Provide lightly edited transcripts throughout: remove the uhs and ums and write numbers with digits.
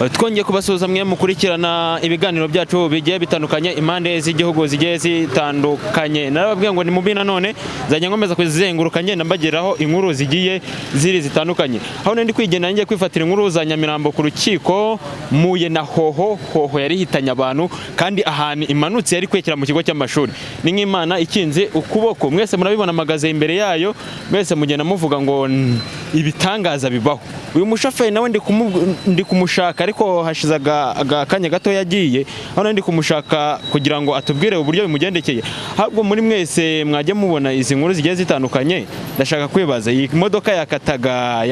twongeye kubasuhuza mwe mukurikirana ibiganiro byacu bigiye bitandukanye impande z'igihugu zigiye zitandukanye. Narababwiye ngo ni mubi nanone zajya nkomeza kuzengurukanye nambageraho inkuru zigiye zitandukanye. Aho ndi kwigenda ngiye kwifatira inkuru za Nyamirambo ku rukiko muye na hoho yari hitanye abantu kandi ahantu imanutse yari kwekera mu kigo cy'amashuri. Ni nk'Imana ikinze ukuboko. Mwese murabibona magaze imbere yayo, mwese mugenda muvuga ngo ibitangaza bibaho. Uyu mushoferi nawe ndi kumushaka ariko hashizaga akanya gato yagiye, aho ndi kumushaka kugira ngo atubwire uburyo bimugendekeye. Ahubwo muri mwese mwajye mubona izi nkuru zigiye zitandukanye, ndashaka kwibaza iyi modoka yakataga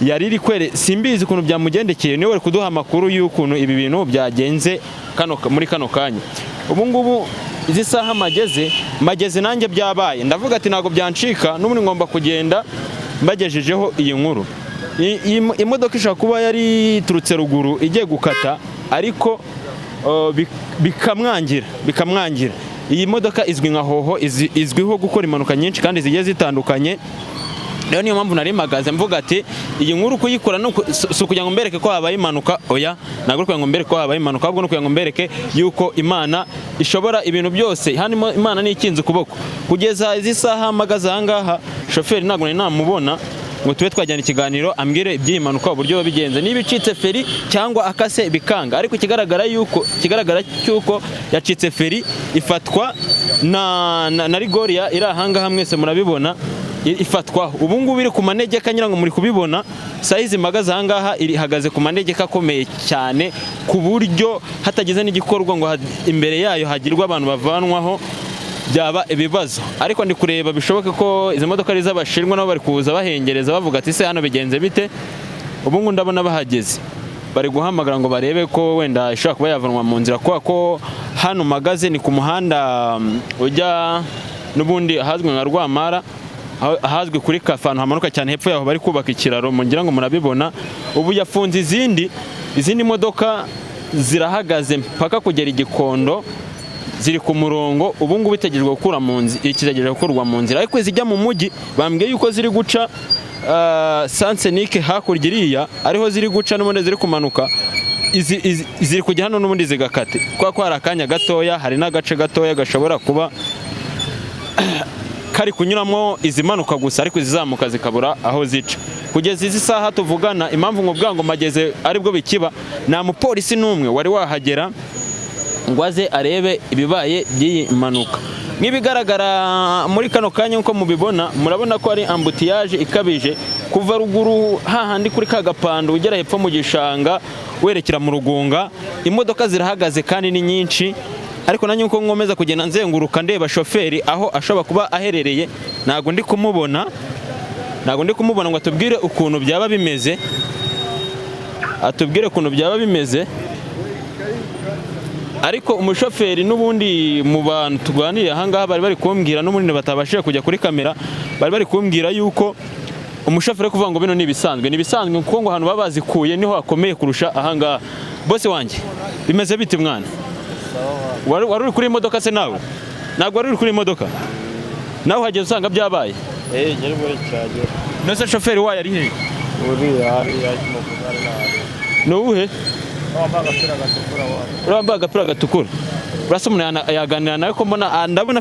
yari iri kwere, simbizi ukuntu byamugendekeye, niwe kuduha amakuru y'ukuntu ibi bintu byagenze muri kano kanya. Ubu ngubu izi saha mageze nanjye byabaye, ndavuga ati ntago byancika n'ubundi ngomba kugenda mbagejejeho iyi nkuru. Imodoka ishaka kuba yari turutse ruguru igiye gukata ariko bikamwangira. Iyi modoka izwi nka hoho, izwiho gukora impanuka nyinshi kandi zigiye zitandukanye. Rero niyo mpamvu nari magaze mvuga ati iyi nkuru kuyikora si ukugira ngo mbereke ko habaye impanuka, oya, ntabwo kugira ngo mbereke ko habaye impanuka, ahubwo no kugira ngo mbereke yuko Imana ishobora ibintu byose. Hano Imana ni ikinze ukuboko. Kugeza izi saha magaze aha ngaha, shoferi ntabwo nari namubona ngo tube twajyana ikiganiro ambwire iby'iyi mpanuka uburyo bigenze, niba icitse feri cyangwa akase bikanga. Ariko kigaragara cyuko yacitse feri ifatwa na rigoriya iri aha ngaha, mwese murabibona ifatwaho. Ubu ngubu iri ku manegeka nyirango muri kubibona, sayizi magaze aha ngaha ihagaze ku manegeka akomeye cyane ku buryo hatagize n'igikorwa ngo imbere yayo hagirwa abantu bavanwaho byaba ibibazo. Ariko ndi kureba bishoboke ko izi modoka ari iz'Abashinwa nabo bari kuza bahengereza bavuga ati se hano bigenze bite. Ubu ngubu ndabona bahageze bari guhamagara ngo barebe ko wenda ishobora kuba yavanwa mu nzira, kubera ko hano magaze ni ku muhanda ujya n'ubundi ahazwi nka Rwamara, ahazwi kuri Kafano hamanuka cyane hepfo yaho bari kubaka ikiraro, ngira ngo murabibona. Ubu yafunze izindi modoka zirahagaze mpaka kugera Igikondo, ziri ku murongo. Ubu ngubu itegereje gukurwa mu nzira, ariko izijya mu mujyi bambwiye yuko ziri guca Sansenike hakurya iriya ariho ziri guca, n'ubundi ziri kumanuka ziri kujya hano n'ubundi zigakate, kuko hari akanya gatoya, hari n'agace gatoya gashobora kuba kari kunyuramo izi manuka gusa, ariko izizamuka zikabura aho zica. Kugeza izi saha tuvugana, impamvu ngo mageze aribwo bikiba, nta mupolisi n'umwe wari wahagera ngo aze arebe ibibaye by'iyi mpanuka. Nk'ibigaragara muri kano kanya nk'uko mubibona, murabona ko ari ambutiyaje ikabije kuva ruguru hahandi kuri ka gapando ugera hepfo mu gishanga werekera mu Rugunga. Imodoka zirahagaze kandi ni nyinshi, ariko nanjye uko nkomeza kugenda nzenguruka ndeba shoferi aho ashobora kuba aherereye, ntabwo ndi kumubona ngo atubwire ukuntu byaba bimeze. Ariko umushoferi n'ubundi mu bantu tuganiriye aha ngaha bari kumbwira, n'ubundi batabashije kujya kuri kamera, bari kumbwira yuko umushoferi kuvuga ngo bino ni ibisanzwe kuko ngo ahantu baba bazikuye niho hakomeye kurusha aha ngaha. Bose wanjye bimeze bite mwana? Wari uri kuri imodoka se nawe? Ntabwo wari uri kuri imodoka nawe uhageze usanga byabaye? Nyari muri cyage. Nose shoferi wayo ari he? Uriya no uhe? Wambaye agapira gatukura. Urasa umuntu yaganira nawe ko ndabona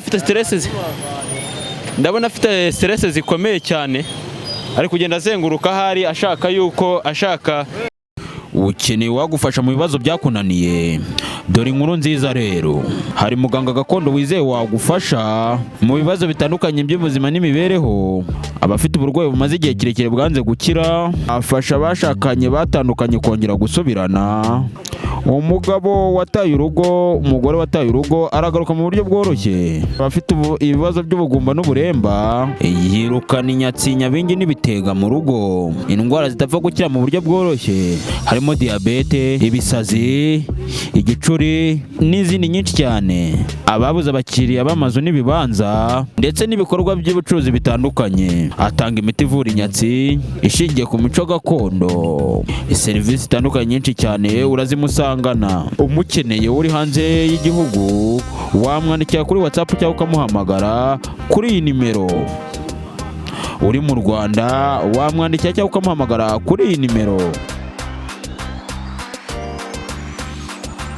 afite stress zikomeye cyane, ari kugenda azenguruka ahari ashaka ukeneye wagufasha mu bibazo byakunaniye. Dore inkuru nziza rero, hari muganga gakondo wizeye wagufasha mu bibazo bitandukanye by'ubuzima n'imibereho. Abafite uburwayi bumaze igihe kirekire bwanze gukira, afasha abashakanye batandukanye kongera gusubirana. Umugabo wataye urugo, umugore wataye urugo aragaruka mu buryo bworoshye. Abafite ibibazo by'ubugumba n'uburemba, yirukana inyatsi, nyabingi n'ibitega mu rugo. Indwara zitapfa gukira mu buryo bworoshye harimo diyabete, ibisazi, igicuri n'izindi nyinshi cyane. Ababuze abakiriya b'amazu n'ibibanza ndetse n'ibikorwa by'ubucuruzi bitandukanye. Atanga imiti ivura inyatsi ishingiye ku mico gakondo. Serivisi zitandukanye nyinshi cyane urazimusangana. Umukeneye uri hanze y'igihugu wamwandikira kuri WhatsApp cyangwa ukamuhamagara kuri iyi nimero. Uri mu Rwanda wamwandikira cyangwa ukamuhamagara kuri iyi nimero.